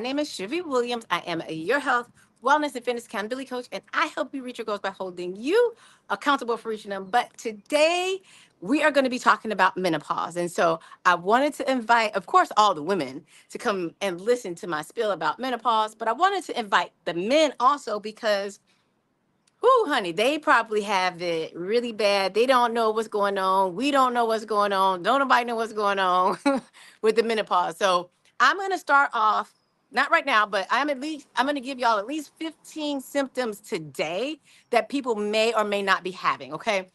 name is Shivy Williams. I am your health, wellness, and fitness accountability coach, and I help you reach your goals by holding you accountable for reaching them. But today, we are going to be talking about menopause. And so I wanted to invite, of course, all the women to come and listen to my spiel about menopause, but I wanted to invite the men also because whoo, honey, they probably have it really bad. They don't know what's going on. We don't know what's going on. Don't nobody know what's going on with the menopause. So I'm gonna start off, not right now, but I'm gonna give y'all at least 15 symptoms today that people may or may not be having. Okay.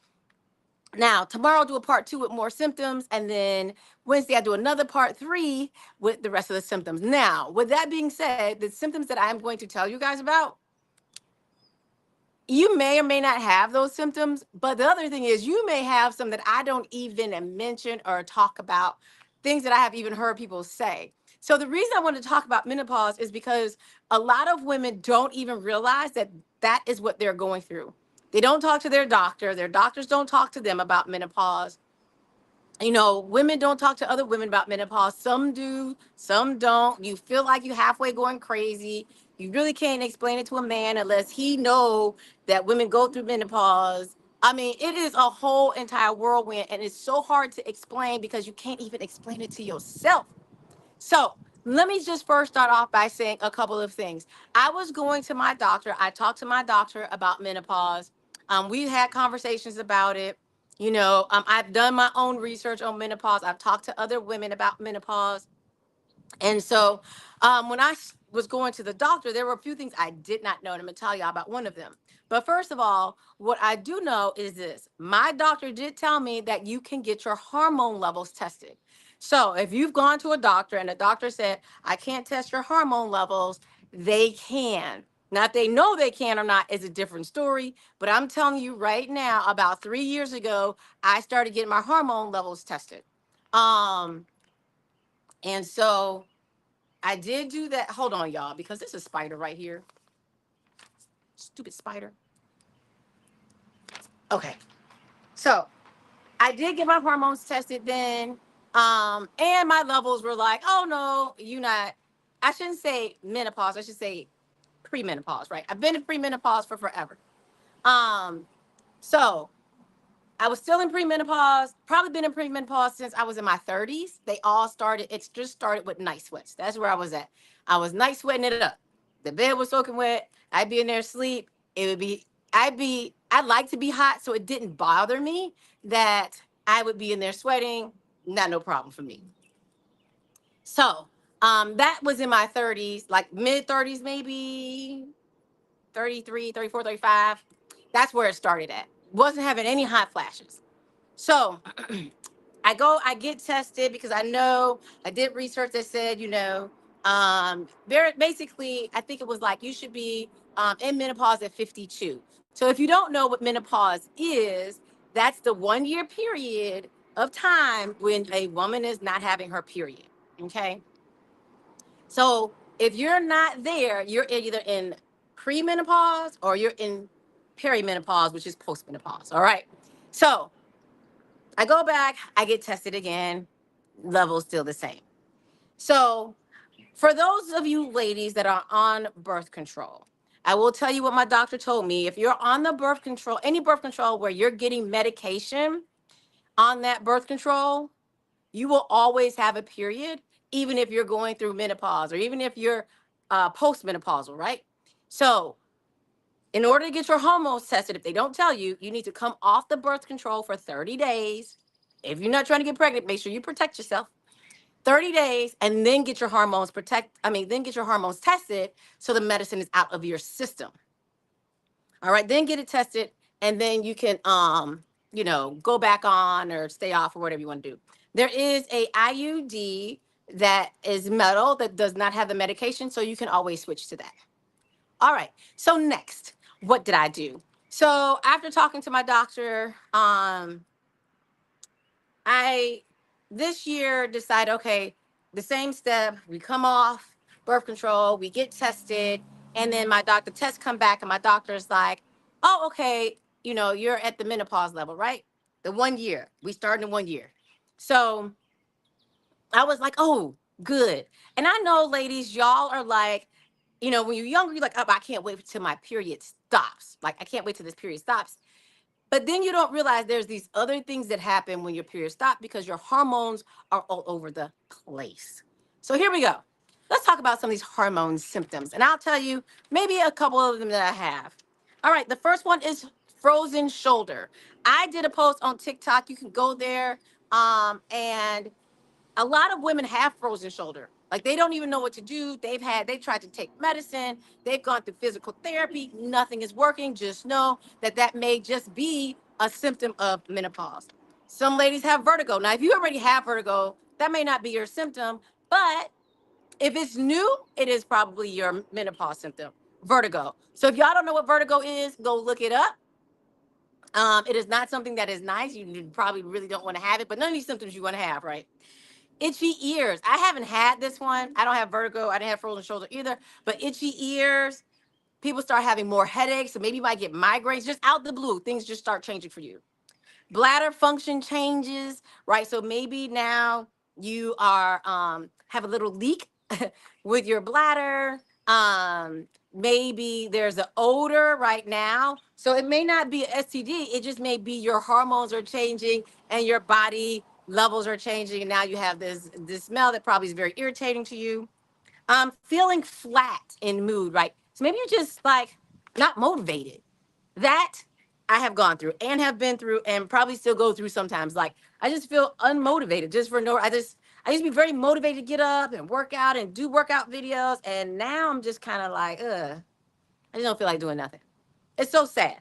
Now, tomorrow I'll do a part two with more symptoms, and then Wednesday I'll do another part three with the rest of the symptoms. Now, with that being said, the symptoms that I'm going to tell you guys about, you may or may not have those symptoms, but the other thing is you may have some that I don't even mention or talk about, things that I have even heard people say. So the reason I want to talk about menopause is because a lot of women don't even realize that that is what they're going through. They don't talk to their doctor. Their doctors don't talk to them about menopause. Women don't talk to other women about menopause. Some do, some don't. You feel like you're halfway going crazy. You really can't explain it to a man unless he know that women go through menopause. I mean, it is a whole entire whirlwind, and it's so hard to explain because you can't even explain it to yourself. So let me just first start off by saying a couple of things. I was going to my doctor. I talked to my doctor about menopause. We had conversations about it. I've done my own research on menopause. I've talked to other women about menopause. And so when was going to the doctor, there were a few things I did not know, and I'm going to tell you about one of them. But first of all, what I do know is this. My doctor did tell me that you can get your hormone levels tested. So if you've gone to a doctor and the doctor said, I can't test your hormone levels, they can. Now, if they know they can or not is a different story. But I'm telling you right now, about 3 years ago, I started getting my hormone levels tested. Um, and so I did do that. Hold on, y'all, because there's a spider right here. Stupid spider. Okay. So I did get my hormones tested then. And my levels were like, oh no, you not, I shouldn't say menopause, I should say premenopause, right? I've been in premenopause for forever. Um, so I was still in premenopause, probably been in premenopause since I was in my 30s. It's just started with night sweats. That's where I was at. I was night sweating it up. The bed was soaking wet. I'd be in there asleep. It would be, I'd like to be hot, so it didn't bother me that I would be in there sweating. Not no problem for me. So that was in my 30s, like mid 30s, maybe 33, 34, 35. That's where it started at. Wasn't having any hot flashes. So I get tested because I know I did research that said, there basically, I think it was like you should be in menopause at 52. So if you don't know what menopause is, that's the 1 year period of time when a woman is not having her period. Okay. So if you're not there, you're either in premenopause or you're in perimenopause, which is postmenopause. All right. So I go back, I get tested again, levels still the same. So, for those of you ladies that are on birth control, I will tell you what my doctor told me. If you're on the birth control, any birth control where you're getting medication on that birth control, you will always have a period, even if you're going through menopause or even if you're postmenopausal, right? So, in order to get your hormones tested, if they don't tell you, you need to come off the birth control for 30 days. If you're not trying to get pregnant, make sure you protect yourself. 30 days and then get your then get your hormones tested so the medicine is out of your system. All right, then get it tested and then you can go back on or stay off or whatever you want to do. There is a IUD that is metal that does not have the medication, so you can always switch to that. All right. So next, what did I do? So after talking to my doctor, I this year decide, okay, the same step, we come off birth control, we get tested, and then my doctor tests come back and my doctor is like, oh, okay, you're at the menopause level, right? The 1 year. We started in 1 year. So I was like, oh. Good. And I know, ladies, y'all are like, when you're younger, you're like, oh, I can't wait till my period stops. Like, I can't wait till this period stops. But then you don't realize there's these other things that happen when your period stops because your hormones are all over the place. So here we go. Let's talk about some of these hormone symptoms. And I'll tell you maybe a couple of them that I have. All right. The first one is frozen shoulder. I did a post on TikTok. You can go there. And a lot of women have frozen shoulder. Like they don't even know what to do. They tried to take medicine. They've gone through physical therapy. Nothing is working. Just know that that may just be a symptom of menopause. Some ladies have vertigo. Now, if you already have vertigo, that may not be your symptom, but if it's new, it is probably your menopause symptom, vertigo. So if y'all don't know what vertigo is, go look it up. It is not something that is nice. You probably really don't want to have it, but none of these symptoms you want to have, right? Itchy ears. I haven't had this one. I don't have vertigo. I didn't have frozen shoulder either. But itchy ears, people start having more headaches. So maybe you might get migraines just out the blue. Things just start changing for you. Bladder function changes, right? So maybe now you are have a little leak with your bladder. Maybe there's an odor right now. So it may not be a STD. It just may be your hormones are changing and your body levels are changing. And now you have this smell that probably is very irritating to you. Feeling flat in mood, right? So maybe you're just like not motivated. That I have gone through and have been through and probably still go through sometimes. Like I just feel unmotivated just for no. I used to be very motivated to get up and work out and do workout videos, and now I'm just kind of like, I just don't feel like doing nothing. It's so sad.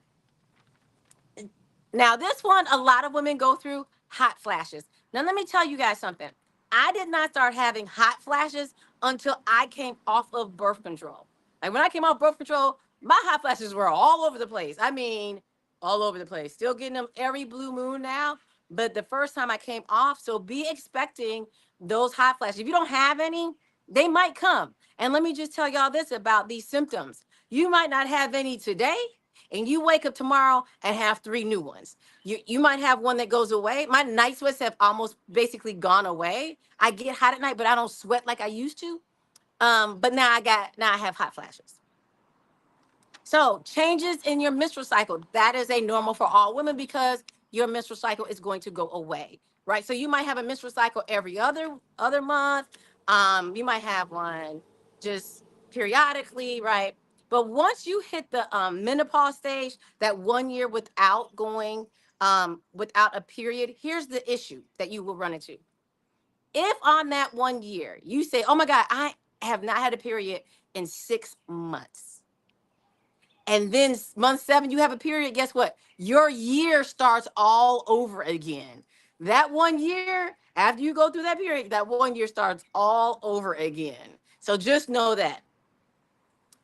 Now, this one, a lot of women go through hot flashes. Now, let me tell you guys something. I did not start having hot flashes until I came off of birth control. Like when I came off birth control, my hot flashes were all over the place. I mean, all over the place. Still getting them every blue moon now. But the first time I came off, so be expecting those hot flashes. If you don't have any, they might come. And let me just tell y'all this about these symptoms. You might not have any today, and you wake up tomorrow and have three new ones. You might have one that goes away. My night sweats have almost basically gone away. I get hot at night, but I don't sweat like I used to. But now I have hot flashes. So changes in your menstrual cycle, that is a normal for all women because your menstrual cycle is going to go away, right? So you might have a menstrual cycle every other month. You might have one just periodically, right? But once you hit the menopause stage, that 1 year without going without a period, here's the issue that you will run into. If on that 1 year you say, "Oh my God, I have not had a period in 6 months," and then month 7 you have a period, guess what, your year starts all over again. That 1 year after you go through that period, that 1 year starts all over again. So just know that.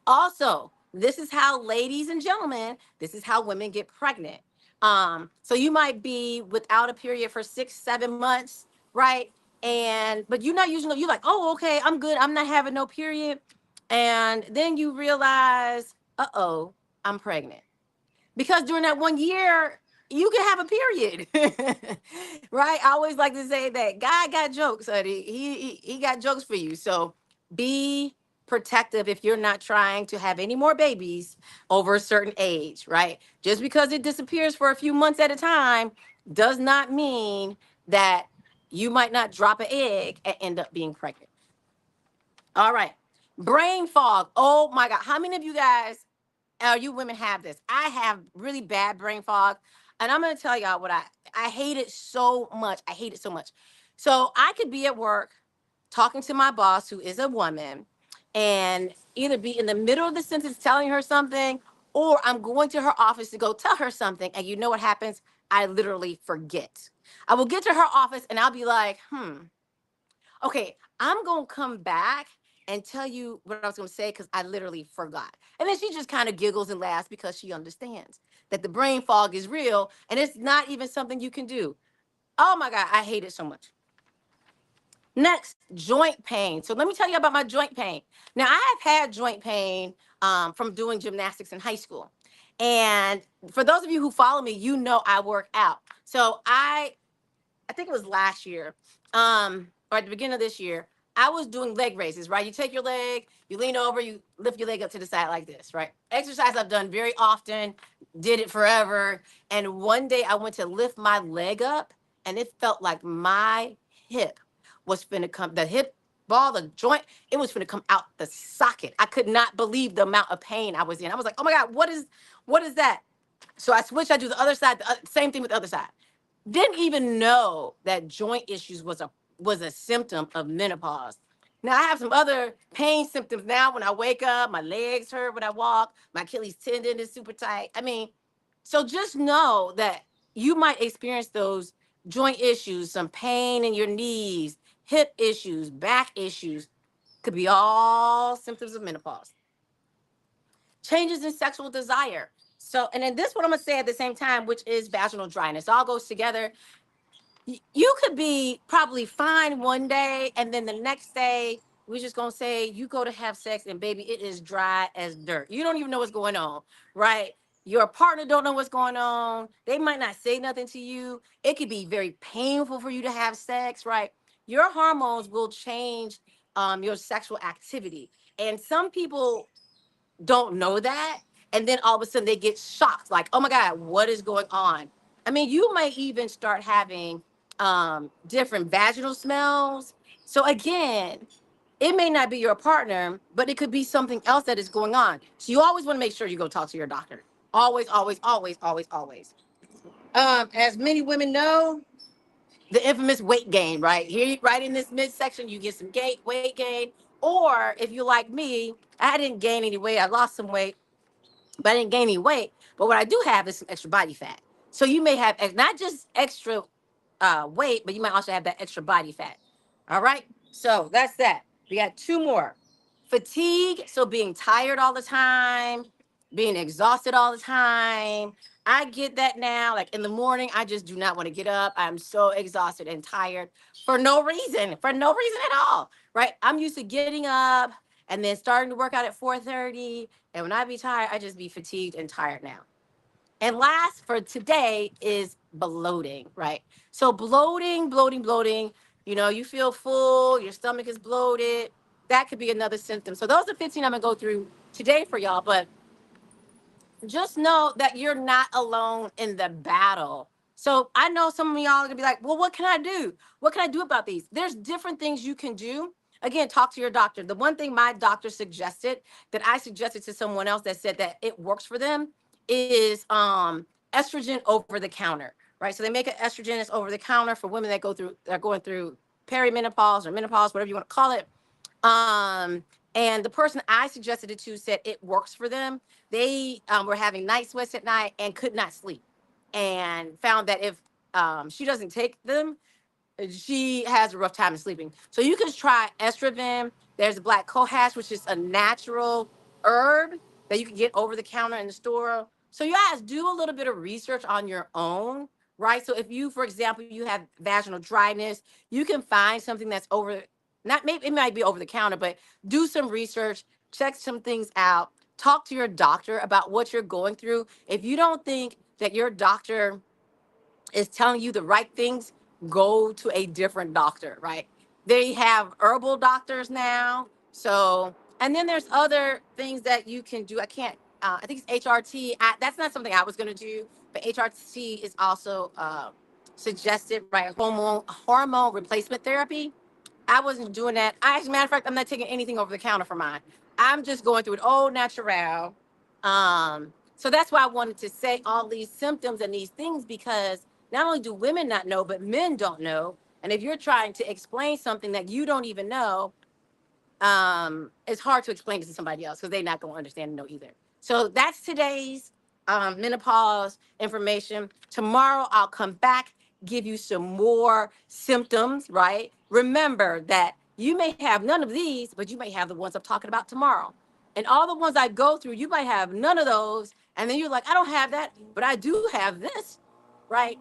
Also, this is how, ladies and gentlemen, this is how women get pregnant. So you might be without a period for 6 7 months, right? And but you're not using, you're like, oh, okay, I'm good, I'm not having no period. And then you realize, uh-oh, I'm pregnant. Because during that 1 year, you can have a period. Right? I always like to say that God got jokes, honey. He got jokes for you. So be protective if you're not trying to have any more babies over a certain age, right? Just because it disappears for a few months at a time does not mean that you might not drop an egg and end up being pregnant. All right. Brain fog. Oh my God. How many of you guys, you women, have this? I have really bad brain fog. And I'm going to tell y'all what I hate it so much. I hate it so much. So I could be at work talking to my boss, who is a woman, and either be in the middle of the sentence telling her something, or I'm going to her office to go tell her something. And you know what happens? I literally forget. I will get to her office and I'll be like, okay, I'm going to come back and tell you what I was going to say because I literally forgot. And then she just kind of giggles and laughs because she understands that the brain fog is real and it's not even something you can do. Oh my God, I hate it so much. Next, joint pain. So let me tell you about my joint pain. Now, I have had joint pain from doing gymnastics in high school. And for those of you who follow me, you know I work out. So I think it was last year, or at the beginning of this year, I was doing leg raises, right? You take your leg, you lean over, you lift your leg up to the side like this, right? Exercise I've done very often, did it forever. And one day I went to lift my leg up and it felt like my hip was finna come, the hip ball, the joint, it was finna come out the socket. I could not believe the amount of pain I was in. I was like, oh my God, what is that? So I switched, I do the other side, same thing with the other side. Didn't even know that joint issues was a symptom of menopause. Now I have some other pain symptoms now. When I wake up, my legs hurt when I walk, my Achilles tendon is super tight. I mean, so just know that you might experience those joint issues, some pain in your knees, hip issues, back issues, could be all symptoms of menopause. Changes in sexual desire. So, and then this one I'm gonna say at the same time, which is vaginal dryness. It all goes together. You could be probably fine one day, and then the next day we're just gonna say you go to have sex, and baby, it is dry as dirt. You don't even know what's going on, right? Your partner don't know what's going on. They might not say nothing to you. It could be very painful for you to have sex, right? Your hormones will change your sexual activity, and some people don't know that. And then all of a sudden they get shocked, like, oh my God, what is going on? I mean, you might even start having different vaginal smells. So again, it may not be your partner, but it could be something else that is going on. So you always want to make sure you go talk to your doctor. Always, always, always, always, always. As many women know, the infamous weight gain, right? Here, right in this midsection, you get some weight gain. Or if you like me, I didn't gain any weight. I lost some weight, but I didn't gain any weight. But what I do have is some extra body fat. So you may have not just extra weight, but you might also have that extra body fat. All right. So that's that. We got two more. Fatigue. So being tired all the time, being exhausted all the time. I get that now. Like in the morning, I just do not want to get up. I'm so exhausted and tired for no reason at all. Right. I'm used to getting up and then starting to work out at 4:30. And when I be tired, I just be fatigued and tired now. And last for today is bloating, right? So bloating, you know, you feel full, your stomach is bloated. That could be another symptom. So those are 15 I'm gonna go through today for y'all. But just know that you're not alone in the battle. So I know some of y'all are gonna be like, well, what can I do? What can I do about these? There's different things you can do. Again, talk to your doctor. The one thing my doctor suggested that I suggested to someone else that said that it works for them is estrogen over the counter, right? So they make an estrogen that's over the counter for women that are going through perimenopause or menopause, whatever you want to call it. Um, and the person I suggested it to said it works for them. They were having night sweats at night and could not sleep, and found that if she doesn't take them, she has a rough time in sleeping. So you can try estrogen. There's black cohosh, which is a natural herb that you can get over the counter in the store. So you guys do a little bit of research on your own, right? So if you, for example, you have vaginal dryness, you can find something that's over, not maybe it might be over the counter, but do some research, check some things out, talk to your doctor about what you're going through. If you don't think that your doctor is telling you the right things, go to a different doctor, right? They have herbal doctors now. So, and then there's other things that you can do. I can't, I think it's HRT. That's not something I was going to do, but HRT is also suggested, right? Hormone replacement therapy. I wasn't doing that. As a matter of fact, I'm not taking anything over the counter for mine. I'm just going through it all natural. So that's why I wanted to say all these symptoms and these things, because not only do women not know, but men don't know. And if you're trying to explain something that you don't even know, it's hard to explain it to somebody else because they're not going to understand and know either. So that's today's menopause information. Tomorrow I'll come back, give you some more symptoms, right? Remember that you may have none of these, but you may have the ones I'm talking about tomorrow. And all the ones I go through, you might have none of those. And then you're like, I don't have that, but I do have this, right?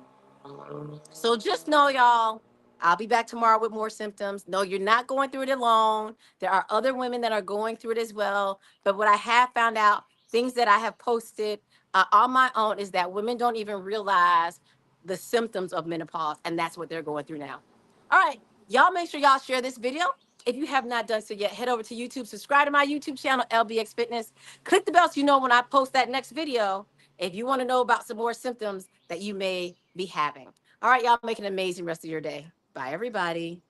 So just know, y'all, I'll be back tomorrow with more symptoms. No, you're not going through it alone. There are other women that are going through it as well. But what I have found out, things that I have posted on my own, is that women don't even realize the symptoms of menopause, and that's what they're going through now. All right, y'all make sure y'all share this video If you have not done so yet, head over to YouTube, subscribe to my YouTube channel, LBX Fitness. Click the bell so you know when I post that next video if you want to know about some more symptoms that you may be having. All right, y'all, make an amazing rest of your day. Bye, everybody.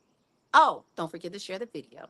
Oh, don't forget to share the video.